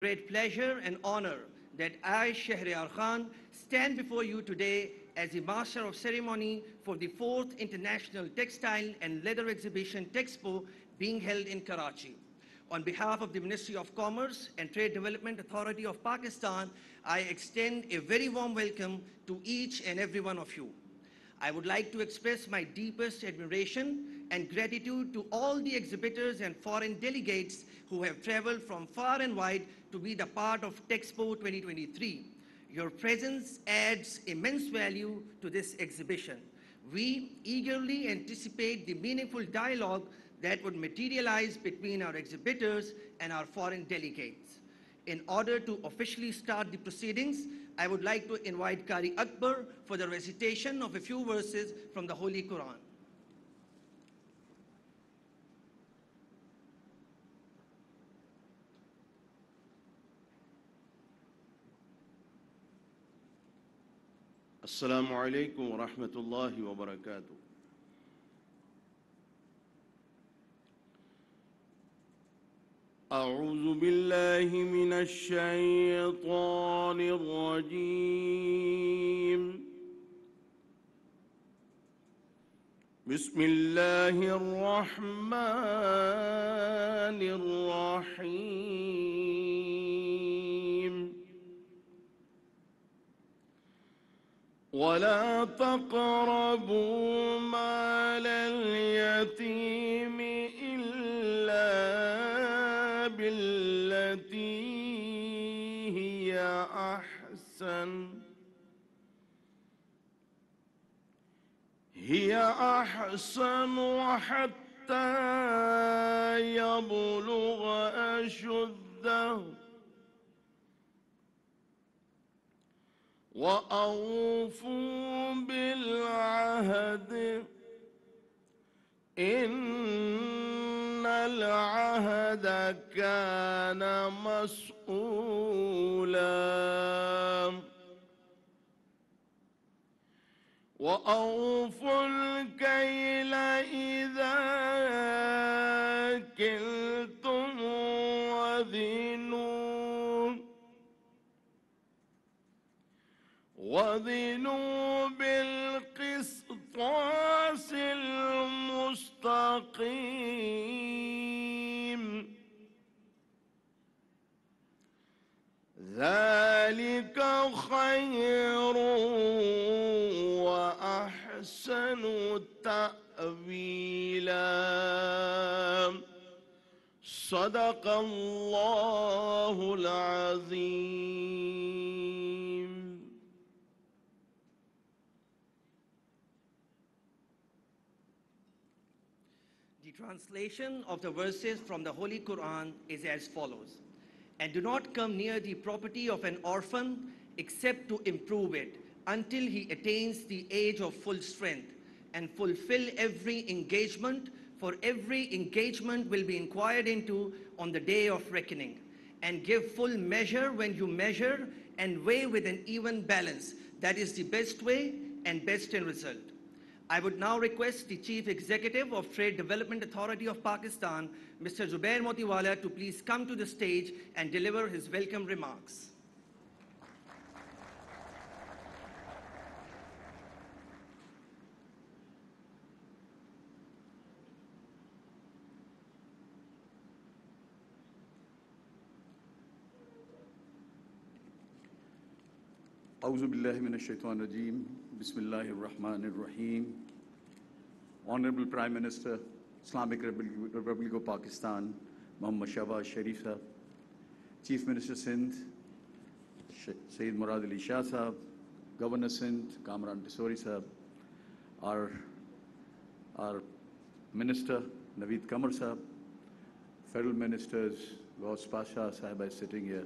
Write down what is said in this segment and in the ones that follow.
Great pleasure and honor that I, Shehryar Khan, stand before you today as the Master of Ceremony for the 4th International Textile and Leather Exhibition Texpo being held in Karachi. On behalf of the Ministry of Commerce and Trade Development Authority of Pakistan, I extend a very warm welcome to each and every one of you. I would like to express my deepest admiration and gratitude to all the exhibitors and foreign delegates who have traveled from far and wide to be the part of Texpo 2023. Your presence adds immense value to this exhibition. We eagerly anticipate the meaningful dialogue that would materialize between our exhibitors and our foreign delegates. In order to officially start the proceedings, I would like to invite Qari Akbar for the recitation of a few verses from the Holy Quran. Assalamu alaikum wa rahmatullahi wa barakatuh. أعوذ بالله من الشيطان الرجيم. بسم الله الرحمن الرحيم. ولا تقربوا مال اليتيم إلا بالتي هي أحسن حتى يبلغ أشده وأوفوا بالعهد إن العهد كان مسؤولا وأوفوا الكيل إذا كلتم وزنوا بالقسطاس المستقيم ذلك خير وأحسن تأويلا صدق الله العظيم. The translation of the verses from the Holy Quran is as follows. And do not come near the property of an orphan except to improve it until he attains the age of full strength, and fulfill every engagement, for every engagement will be inquired into on the day of reckoning. And give full measure when you measure, and weigh with an even balance. That is the best way and best in result. I would now request the Chief Executive of Trade Development Authority of Pakistan, Mr. Zubair Motiwala, to please come to the stage and deliver his welcome remarks. A'udhu billahi minash shaitanir rajeem. Bismillahir Rahmanir Rahim. Honorable Prime Minister, Islamic Republic of Pakistan, Muhammad Shehbaz Sharif Sahab, Chief Minister Sindh, Sayyid Murad Ali Shah Sahab, Governor Sindh, Kamran Sahab, our Minister, Naveed Qamar Sahab, Federal Ministers, Ghaus Pasha Sahib is sitting here,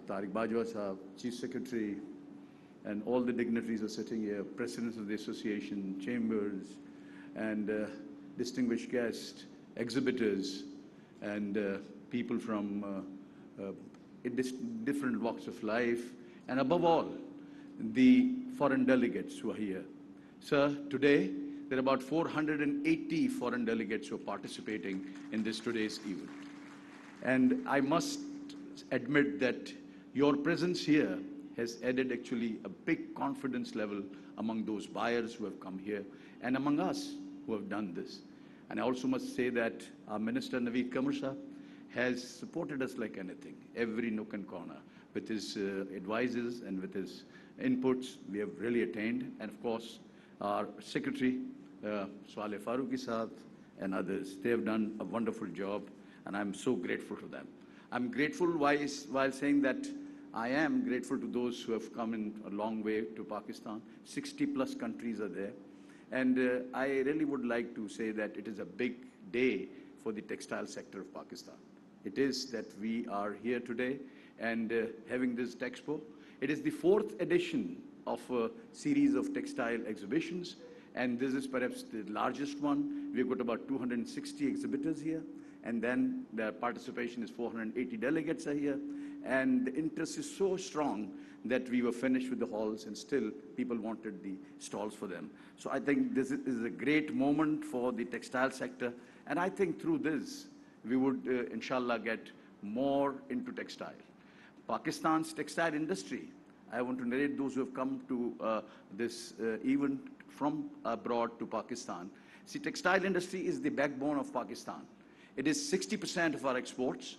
Tariq Bajwa Sahab, Chief Secretary, and all the dignitaries are sitting here, presidents of the association, chambers, and distinguished guests, exhibitors, and people from different walks of life, and above all, the foreign delegates who are here. Sir, today, there are about 480 foreign delegates who are participating in this today's event. And I must admit that your presence here has added actually a big confidence level among those buyers who have come here and among us who have done this. And I also must say that our Minister Naveed Kamran has supported us like anything, every nook and corner, with his advices and with his inputs. We have really attained. And of course, our Secretary, Saleh Farooqi Sath, and others, they have done a wonderful job, and I'm so grateful to them. I'm grateful while saying that I am grateful to those who have come in a long way to Pakistan. 60+ countries are there. And I really would like to say that it is a big day for the textile sector of Pakistan. It is that we are here today and having this Texpo. It is the 4th edition of a series of textile exhibitions, and this is perhaps the largest one. We've got about 260 exhibitors here, and then the participation is 480 delegates are here, and the interest is so strong that we were finished with the halls and still people wanted the stalls for them. So I think this is a great moment for the textile sector, and I think through this we would inshallah get more into textile. Pakistan's textile industry, I want to narrate those who have come to this event from abroad to Pakistan. See, textile industry is the backbone of Pakistan. It is 60% of our exports,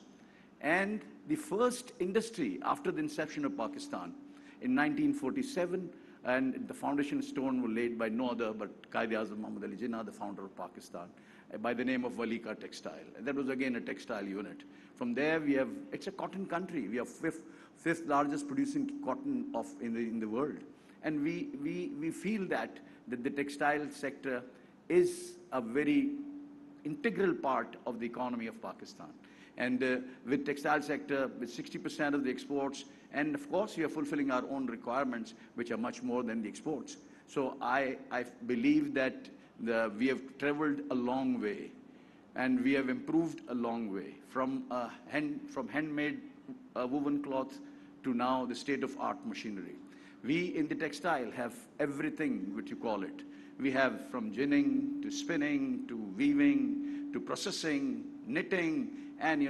and the first industry after the inception of Pakistan in 1947, and the foundation stone was laid by no other but Quaid-e-Azam Muhammad Ali Jinnah, the founder of Pakistan, by the name of Walika Textile. And that was again a textile unit. From there we have, it's a cotton country. We are fifth largest producing cotton in the world. And we feel that the textile sector is a very integral part of the economy of Pakistan. And with textile sector, with 60% of the exports, and of course we are fulfilling our own requirements, which are much more than the exports. So I believe that we have traveled a long way, and we have improved a long way from handmade woven cloth to now the state-of-art machinery. We in the textile have everything, what you call it. We have from ginning to spinning to weaving to processing, knitting, and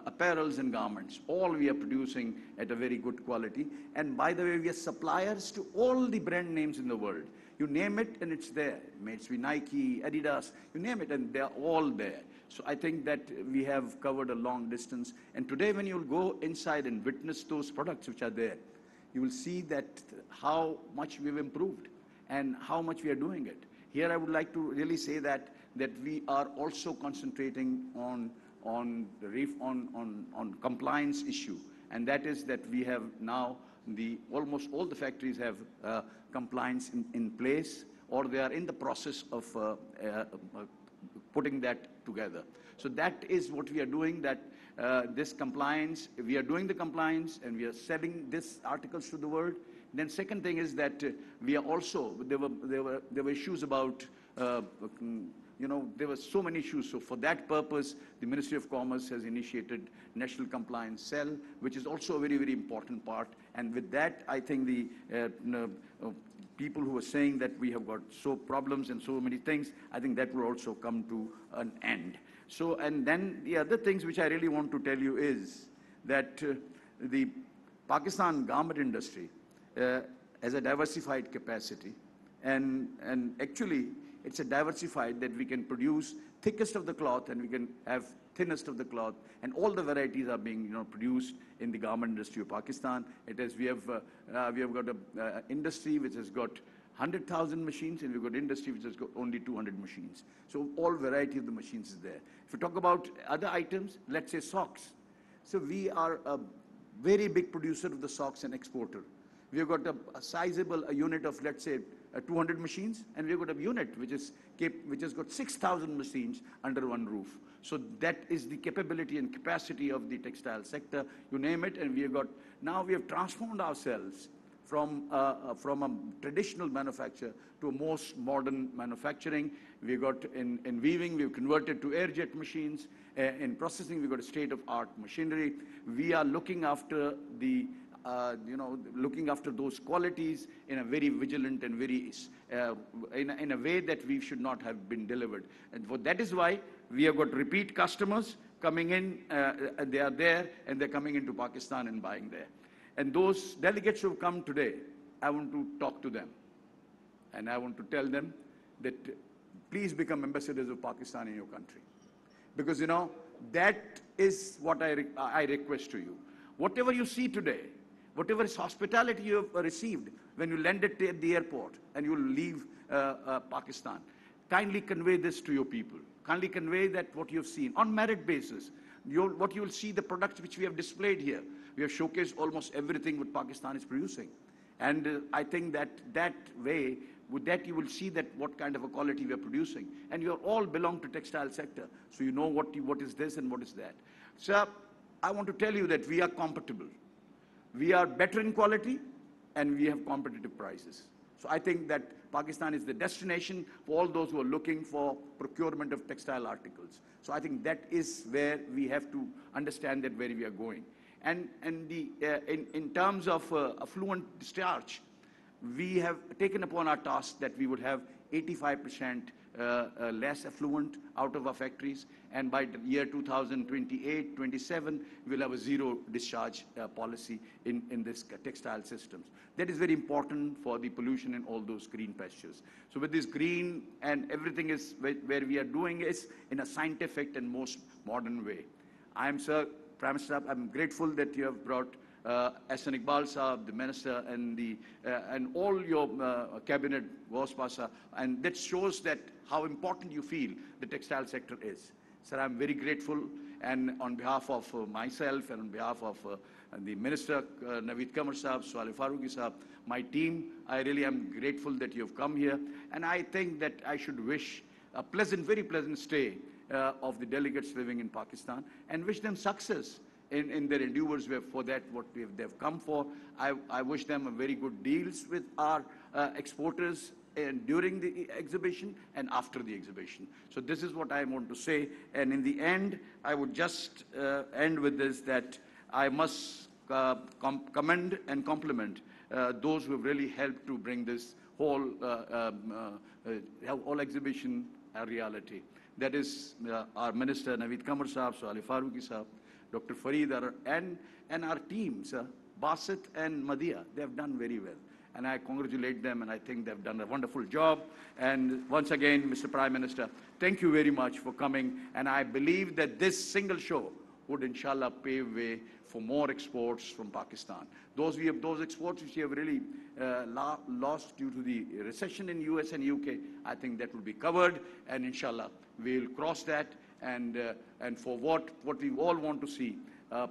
apparels and garments. All we are producing at a very good quality. And by the way, we are suppliers to all the brand names in the world. You name it and it's there. May it be Nike, Adidas, you name it and they're all there. So I think that we have covered a long distance. And today when you'll go inside and witness those products which are there, you will see that how much we've improved and how much we are doing it. Here I would like to really say that we are also concentrating on compliance issue, and that is that we have now almost all the factories have compliance in place, or they are in the process of putting that together. So that is what we are doing, that this compliance, we are doing the compliance and we are selling these articles to the world. Then second thing is that we are also, there were issues about, there were so many issues. So for that purpose, the Ministry of Commerce has initiated National Compliance Cell, which is also a very, very important part. And with that, I think the people who are saying that we have got so problems and so many things, I think that will also come to an end. So, and then the other things which I really want to tell you is that the Pakistan garment industry has a diversified capacity, and actually it's a diversified that we can produce thickest of the cloth and we can have thinnest of the cloth, and all the varieties are being produced in the garment industry of Pakistan. It is, we have got an industry which has got 100,000 machines, and we've got industry which has got only 200 machines. So all variety of the machines is there. If you talk about other items, let's say socks. So we are a very big producer of the socks and exporter. We've got a sizable unit of, let's say, 200 machines, and we've got a unit which has got 6,000 machines under one roof. So that is the capability and capacity of the textile sector, you name it, and now we have transformed ourselves from a traditional manufacture to a most modern manufacturing. We got in weaving, we've converted to air-jet machines. In processing, we've got a state-of-art machinery. We are looking after looking after those qualities in a very vigilant and very, in a way that we should not have been delivered. And that is why we have got repeat customers. coming in, they are there, and they're coming into Pakistan and buying there. And those delegates who have come today, I want to talk to them. And I want to tell them that please become ambassadors of Pakistan in your country. Because, you know, that is what I request to you. Whatever you see today, whatever hospitality you have received when you landed at the airport and you will leave Pakistan, kindly convey this to your people. Kindly convey that what you have seen on merit basis. What you will see, the products which we have displayed here. We have showcased almost everything what Pakistan is producing. And I think that way, with that you will see that what kind of a quality we are producing. And you all belong to textile sector, so you know what is this and what is that. So I want to tell you that we are compatible. We are better in quality, and we have competitive prices. So I think that Pakistan is the destination for all those who are looking for procurement of textile articles. So I think that is where we have to understand that where we are going. And in terms of affluent discharge, we have taken upon our task that we would have 85% less affluent out of our factories, and by the year 2028-27, we'll have a zero discharge policy in this textile systems. That is very important for the pollution in all those green pastures. So with this green and everything is where we are doing is in a scientific and most modern way. I am, Sir Prime Minister, I'm grateful that you have brought Ahsan Iqbal Saab, the Minister, and all your cabinet, Waspasa, and that shows that how important you feel the textile sector is. Sir, I'm very grateful, and on behalf of myself and on behalf of the Minister, Naveed Kamar Saab, Salih Farooqi Saab, my team, I really am grateful that you have come here, and I think that I should wish a pleasant, very pleasant stay of the delegates living in Pakistan, and wish them success in their endeavors for that what they've come for. I wish them a very good deals with our exporters and during the exhibition and after the exhibition. So this is what I want to say. And in the end, I would just end with this, that I must commend and compliment those who have really helped to bring this whole exhibition a reality. That is our Minister, Naveed Kamar Saab, Salih Farooqi Saab, Dr. Fareed, and our teams, Basit and Madhya. They have done very well. And I congratulate them, and I think they've done a wonderful job. And once again, Mr. Prime Minister, thank you very much for coming. And I believe that this single show would, inshallah, pave way for more exports from Pakistan. Those exports which we have really lost due to the recession in US and UK, I think that will be covered, and inshallah, we'll cross that. And for what we all want to see,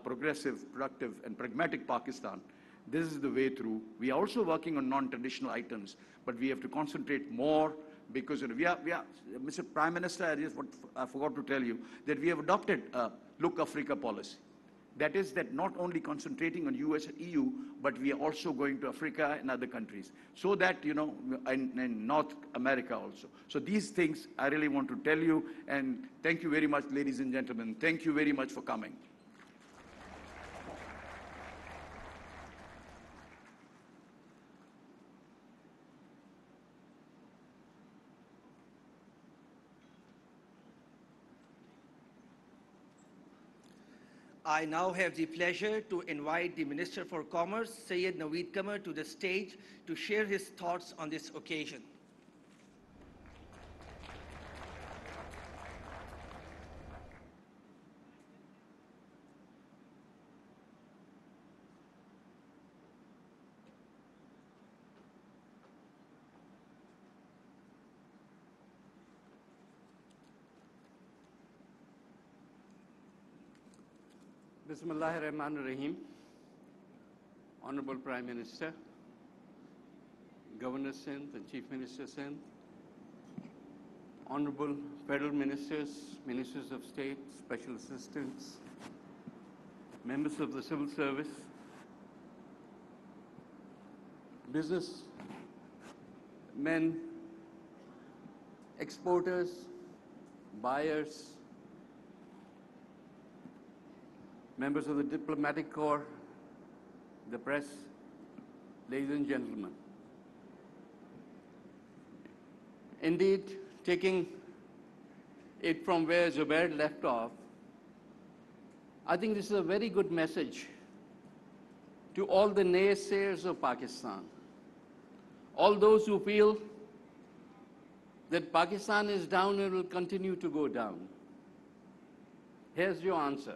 progressive, productive, and pragmatic Pakistan, this is the way through. We are also working on non-traditional items, but we have to concentrate more because we are Mr. Prime Minister, I forgot to tell you that we have adopted a Look Africa policy. That is that not only concentrating on US and EU, but we are also going to Africa and other countries. So that, you know, in North America also. So these things I really want to tell you, and thank you very much, ladies and gentlemen. Thank you very much for coming. I now have the pleasure to invite the Minister for Commerce, Syed Naveed Kamar, to the stage to share his thoughts on this occasion. Bismillahirrahmanirrahim. Honorable Prime Minister, Governor Sindh and Chief Minister Sindh, Honorable Federal Ministers, Ministers of State, Special Assistants, members of the Civil Service, business men, exporters, buyers, members of the diplomatic corps, the press, ladies and gentlemen. Indeed, taking it from where Zubair left off, I think this is a very good message to all the naysayers of Pakistan, all those who feel that Pakistan is down and will continue to go down. Here's your answer.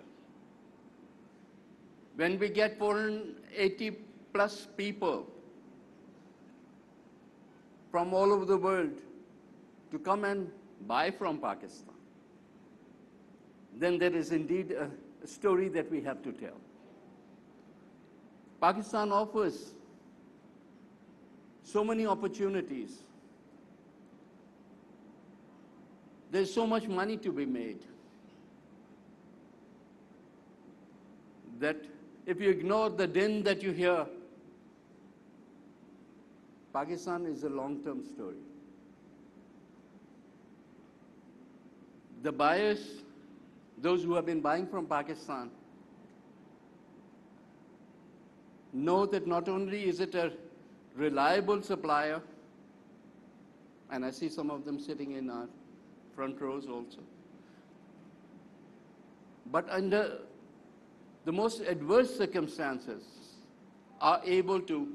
When we get 480 plus people from all over the world to come and buy from Pakistan, then there is indeed a story that we have to tell. Pakistan offers so many opportunities. There's so much money to be made that if you ignore the din that you hear, Pakistan is a long-term story. The buyers, those who have been buying from Pakistan, know that not only is it a reliable supplier, and I see some of them sitting in our front rows also, but under the most adverse circumstances are able to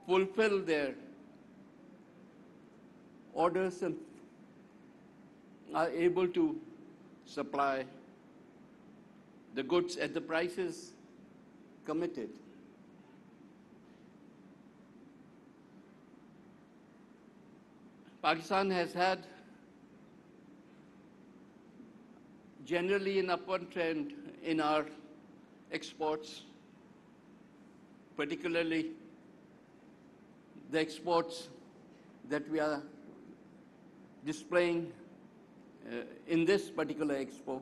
fulfill their orders and are able to supply the goods at the prices committed. Pakistan has had generally an upward trend in our exports, particularly the exports that we are displaying in this particular expo,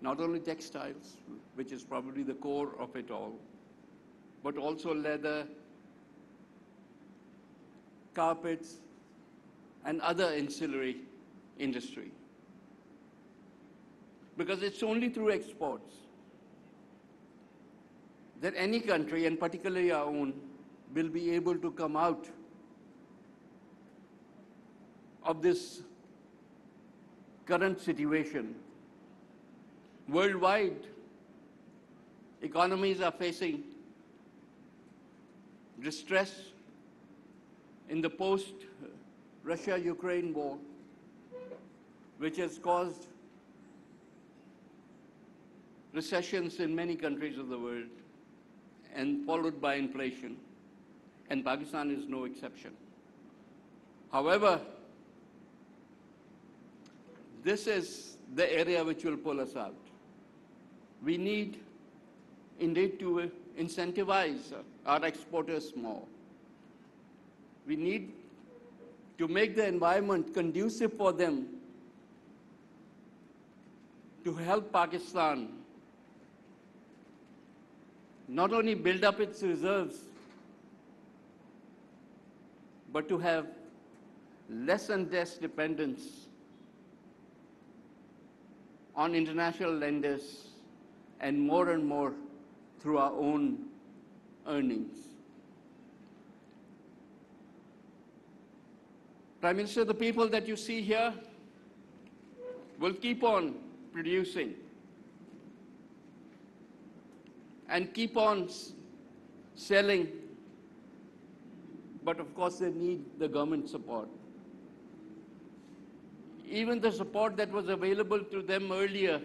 not only textiles, which is probably the core of it all, but also leather, carpets, and other ancillary industry. Because it's only through exports that any country, and particularly our own, will be able to come out of this current situation. Worldwide, economies are facing distress in the post-Russia-Ukraine war, which has caused recessions in many countries of the world and followed by inflation, and Pakistan is no exception. However, this is the area which will pull us out. We need indeed to incentivize our exporters more. We need to make the environment conducive for them to help Pakistan not only build up its reserves, but to have less and less dependence on international lenders and more through our own earnings. Prime Minister, the people that you see here will keep on producing and keep on selling, but of course they need the government support. Even the support that was available to them earlier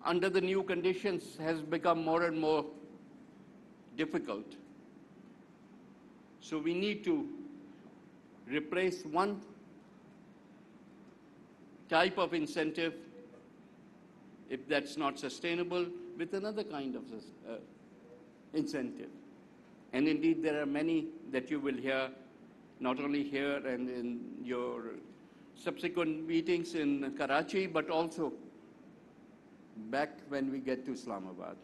under the new conditions has become more and more difficult. So we need to replace one type of incentive, if that's not sustainable, with another kind of incentive. And indeed, there are many that you will hear, not only here and in your subsequent meetings in Karachi, but also back when we get to Islamabad.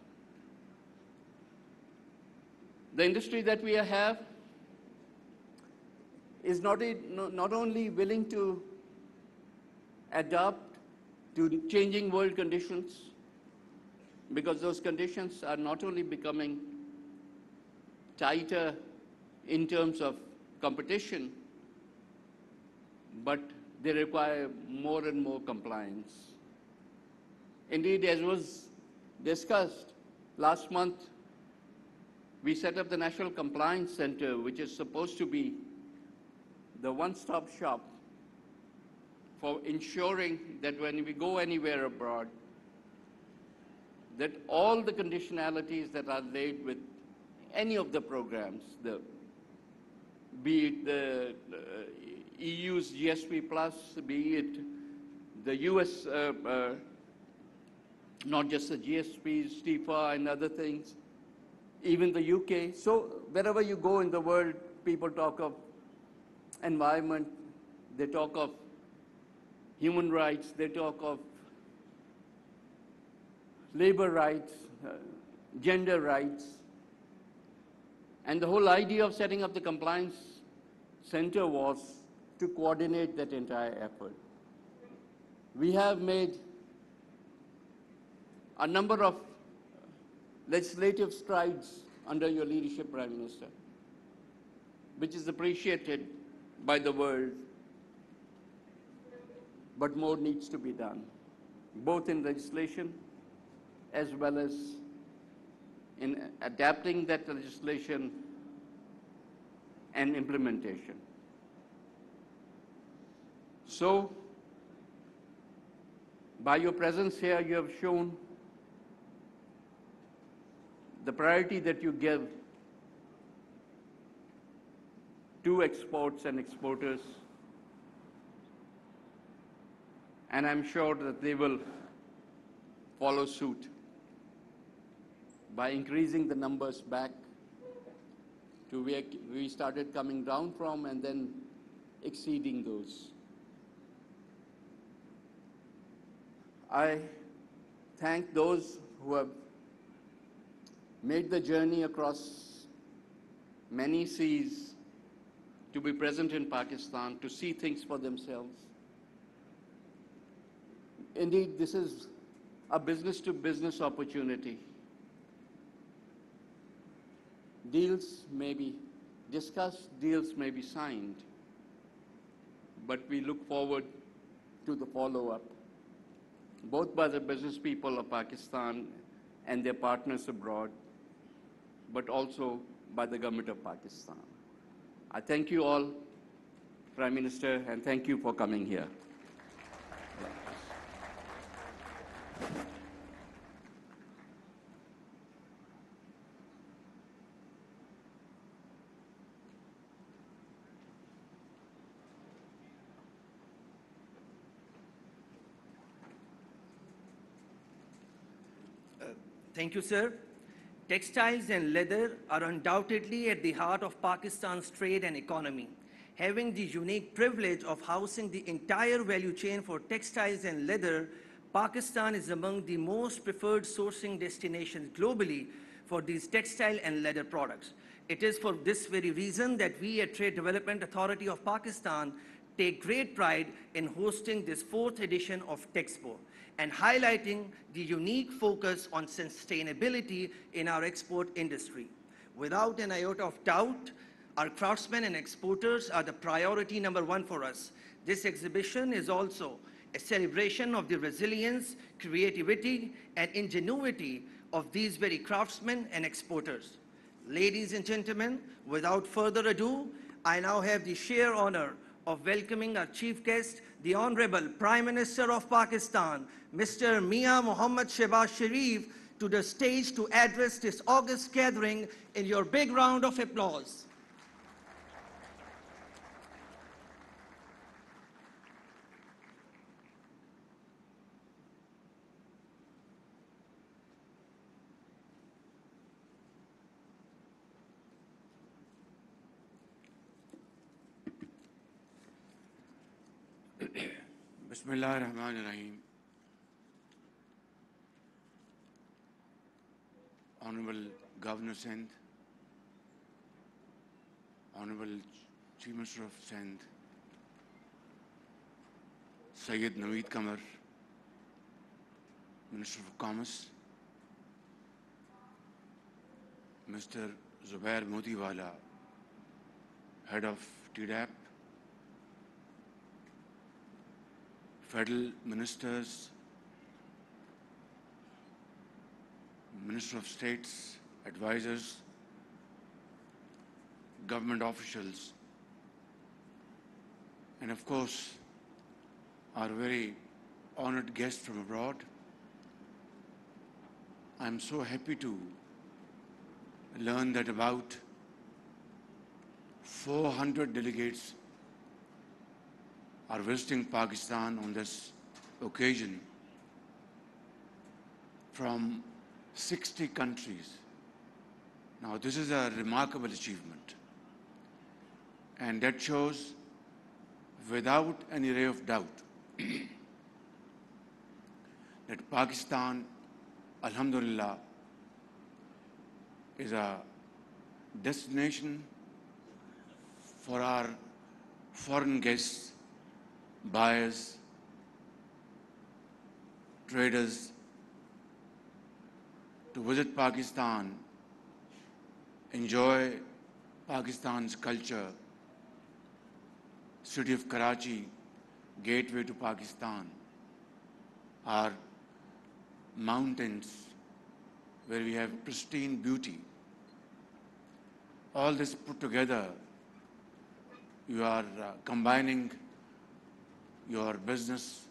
The industry that we have is not only willing to adapt to changing world conditions, because those conditions are not only becoming tighter in terms of competition, but they require more and more compliance. Indeed, as was discussed last month, we set up the National Compliance Center, which is supposed to be the one-stop shop for ensuring that when we go anywhere abroad, that all the conditionalities that are laid with any of the programs, be it the EU's GSP Plus, be it the US, not just the GSPs, TIFA and other things, even the UK. So wherever you go in the world, people talk of environment, they talk of human rights, they talk of labor rights, gender rights. And the whole idea of setting up the compliance center was to coordinate that entire effort. We have made a number of legislative strides under your leadership, Prime Minister, which is appreciated by the world, but more needs to be done, both in legislation as well as in adapting that legislation and implementation. So, by your presence here, you have shown the priority that you give to exports and exporters, and I'm sure that they will follow suit by increasing the numbers back to where we started coming down from and then exceeding those. I thank those who have made the journey across many seas to be present in Pakistan, to see things for themselves. Indeed, this is a business-to-business opportunity. Deals may be discussed, deals may be signed, but we look forward to the follow-up, both by the business people of Pakistan and their partners abroad, but also by the government of Pakistan. I thank you all, Prime Minister, and thank you for coming here. Thank you, sir. Textiles and leather are undoubtedly at the heart of Pakistan's trade and economy. Having the unique privilege of housing the entire value chain for textiles and leather, Pakistan is among the most preferred sourcing destinations globally for these textile and leather products. It is for this very reason that we at Trade Development Authority of Pakistan take great pride in hosting this 4th edition of Texpo and highlighting the unique focus on sustainability in our export industry. Without an iota of doubt, our craftsmen and exporters are the priority #1 for us. This exhibition is also a celebration of the resilience, creativity, and ingenuity of these very craftsmen and exporters. Ladies and gentlemen, without further ado, I now have the sheer honor of welcoming our chief guest, the Honorable Prime Minister of Pakistan, Mr. Mian Mohammad Shehbaz Sharif, to the stage to address this august gathering in your big round of applause. Bismillah ar-Rahman ar-Rahim. Honorable Governor Sindh, Honorable Chief Minister of Sindh, Sayyid Naveed Qamar, Minister of Commerce, Mr. Zubair Motiwala, Head of TDAP, Federal Ministers, Minister of States, advisors, government officials, and of course, our very honored guests from abroad. I'm so happy to learn that about 400 delegates are visiting Pakistan on this occasion from 60 countries. Now, this is a remarkable achievement, and that shows without any ray of doubt that Pakistan, alhamdulillah, is a destination for our foreign guests, buyers, traders, to visit Pakistan, enjoy Pakistan's culture, city of Karachi, gateway to Pakistan, our mountains where we have pristine beauty. All this put together, you are combining your business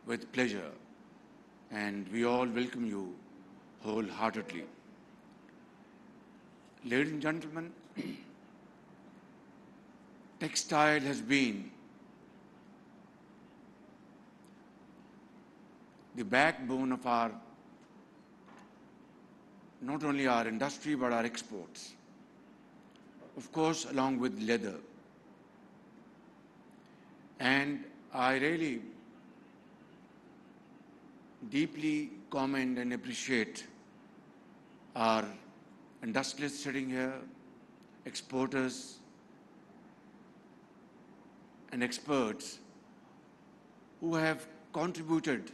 with pleasure, and we all welcome you wholeheartedly. Ladies and gentlemen, textile has been the backbone of our, not only our industry, but our exports. Of course, along with leather. And I really deeply commend and appreciate our industrialists sitting here, exporters, and experts who have contributed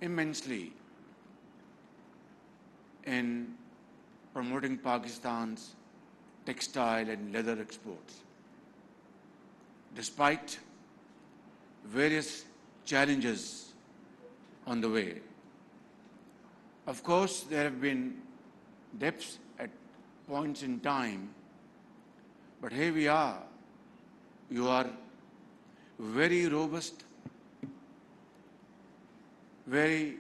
immensely in promoting Pakistan's textile and leather exports. Despite various challenges on the way. Of course, there have been dips at points in time, but here we are. You are very robust, very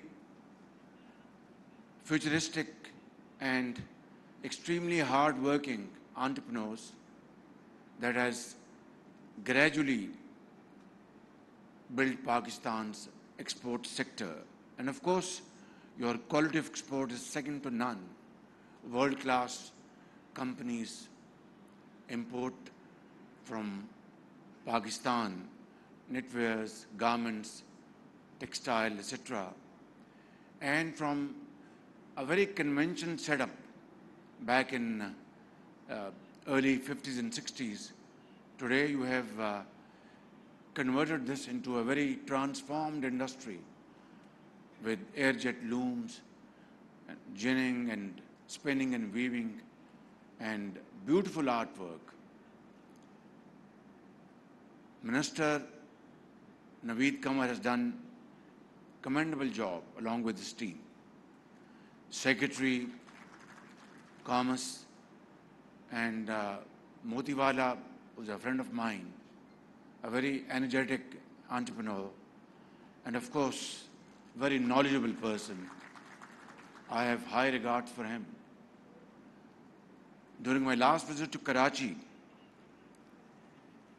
futuristic, and extremely hard-working entrepreneurs that has gradually built Pakistan's export sector. And of course, your quality of export is second to none. World-class companies import from Pakistan knitwears, garments, textile, etc. And from a very conventional setup back in early 50s and 60s, today you have converted this into a very transformed industry with airjet looms, and ginning and spinning and weaving, and beautiful artwork. Minister Naveed Kamar has done a commendable job along with his team. Secretary, Commerce, and Motiwala, who's a friend of mine, a very energetic entrepreneur, and of course, very knowledgeable person. I have high regards for him. During my last visit to Karachi,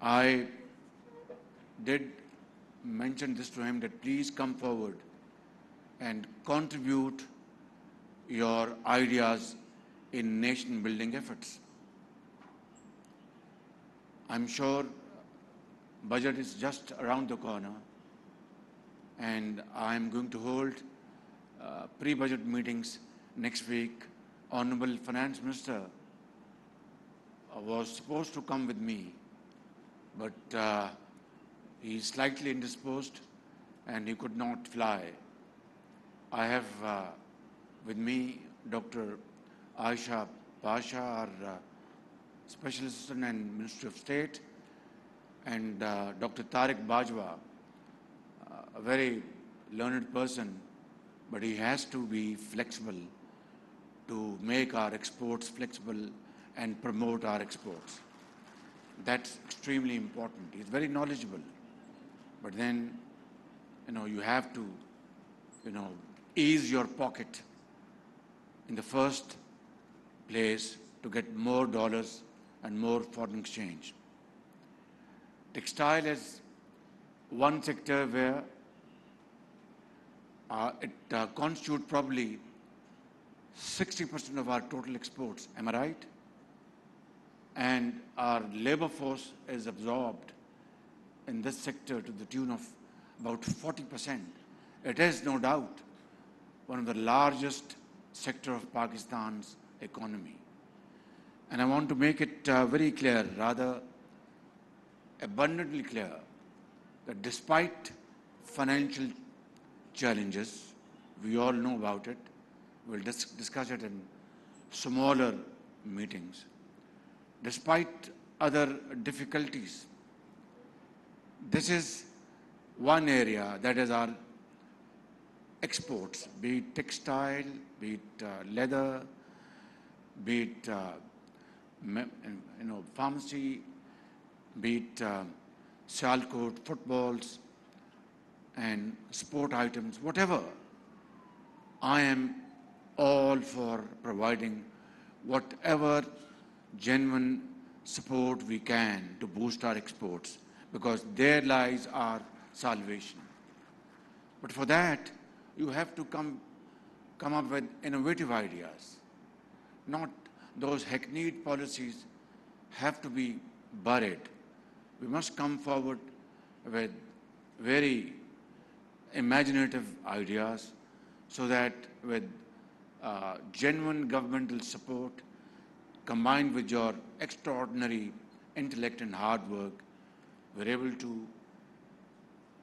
I did mention this to him that please come forward and contribute your ideas in nation building efforts. I'm sure budget is just around the corner, and I'm going to hold pre-budget meetings next week. Honorable Finance Minister was supposed to come with me, but he's slightly indisposed and he could not fly. I have with me Dr. Aisha Pasha, our Special Assistant and Minister of State, and Dr. Tariq Bajwa, a very learned person, but he has to be flexible to make our exports flexible and promote our exports. That's extremely important. He's very knowledgeable, but then, you have to, ease your pocket in the first place to get more dollars and more foreign exchange. Textile is one sector where it constitutes probably 60% of our total exports. Am I right? And our labor force is absorbed in this sector to the tune of about 40%. It is no doubt one of the largest sector of Pakistan's economy. And I want to make it very clear, rather abundantly clear, that despite financial challenges, we all know about it, we'll discuss it in smaller meetings. Despite other difficulties, this is one area, that is our exports, be it textile, be it leather, be it pharmacy, be it Sialkot, footballs and sport items, whatever. I am all for providing whatever genuine support we can to boost our exports, because there lies our salvation. But for that, you have to come up with innovative ideas. Not those hackneyed policies have to be buried. We must come forward with very imaginative ideas, so that with genuine governmental support combined with your extraordinary intellect and hard work, we're able to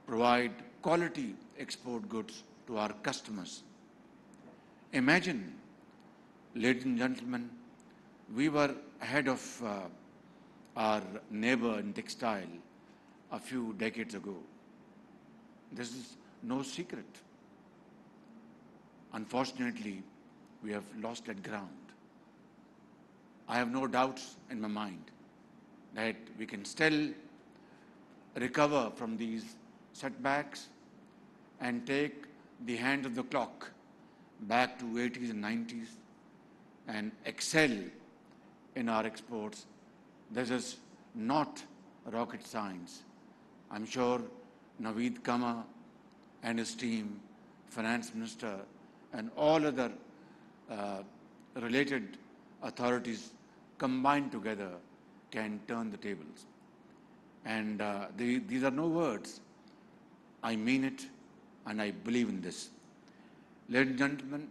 provide quality export goods to our customers. Imagine, ladies and gentlemen, we were ahead of our neighbor in textile a few decades ago. This is no secret. Unfortunately, we have lost that ground. I have no doubts in my mind that we can still recover from these setbacks and take the hand of the clock back to 80s and 90s and excel in our exports. This is not rocket science. I'm sure Naveed Kama and his team, Finance Minister, and all other related authorities combined together can turn the tables. And these are no words. I mean it, and I believe in this. Ladies and gentlemen,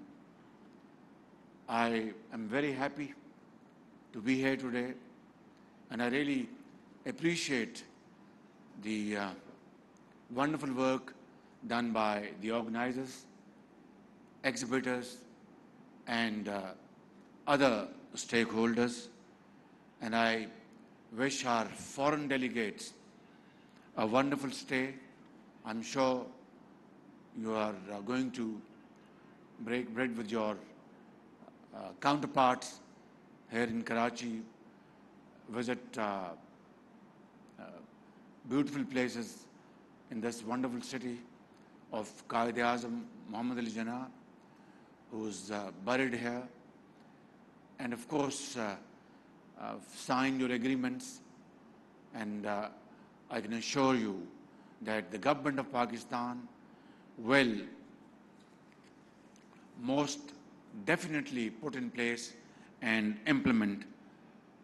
I am very happy to be here today, and I really appreciate the wonderful work done by the organizers, exhibitors, and other stakeholders. And I wish our foreign delegates a wonderful stay. I'm sure you are going to break bread with your counterparts here in Karachi, visit beautiful places in this wonderful city of Qaid-e-Azam Muhammad Ali Jinnah, who's buried here, and of course sign your agreements. And I can assure you that the government of Pakistan will most definitely put in place and implement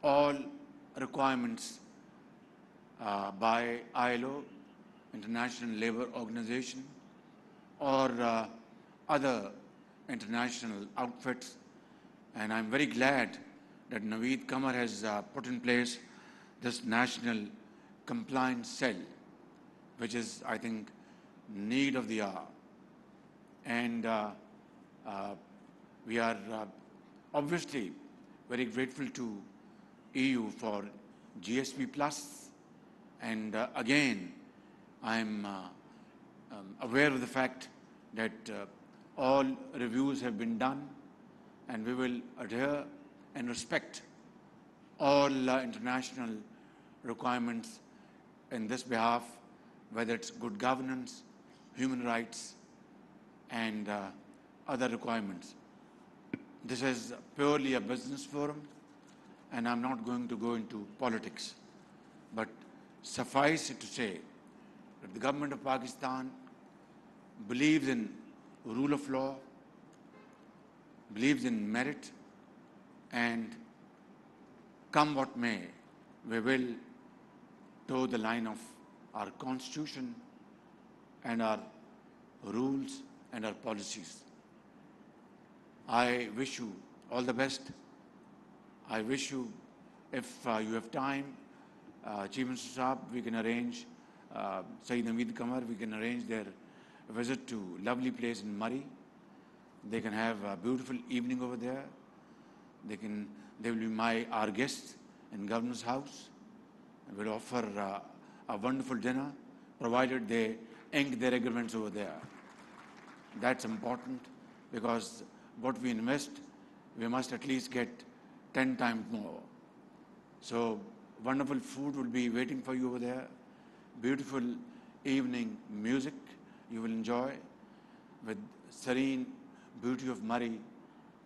all requirements by ILO, International Labour Organization, or other international outfits. And I'm very glad that Naveed Kamar has put in place this National Compliance Cell, which is, I think, need of the hour. And we are obviously very grateful to EU for GSP Plus. And again, I'm aware of the fact that all reviews have been done, and we will adhere and respect all international requirements in this behalf, whether it's good governance, human rights, and other requirements. This is purely a business forum, and I'm not going to go into politics. But suffice it to say that the government of Pakistan believes in rule of law, believes in merit, and come what may, we will toe the line of our constitution and our rules and our policies. I wish you all the best. I wish you, if you have time, Chief Minister Saab, we can arrange, Sayyid Naveed Kamar, we can arrange their visit to lovely place in Murray. They can have a beautiful evening over there. They will be our guests in Governor's house. We'll offer a wonderful dinner, provided they ink their agreements over there. That's important, because what we invest, we must at least get 10 times more. So wonderful food will be waiting for you over there. Beautiful evening music you will enjoy with serene beauty of Murray,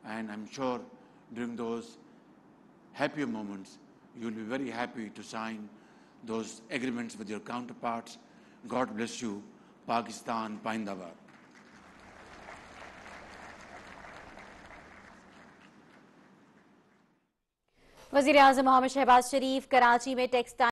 and I'm sure during those happier moments you'll be very happy to sign those agreements with your counterparts. God bless you. Pakistan Paindawar. वज़ीर-ए-आज़म मोहम्मद शहबाज शरीफ कराची में textile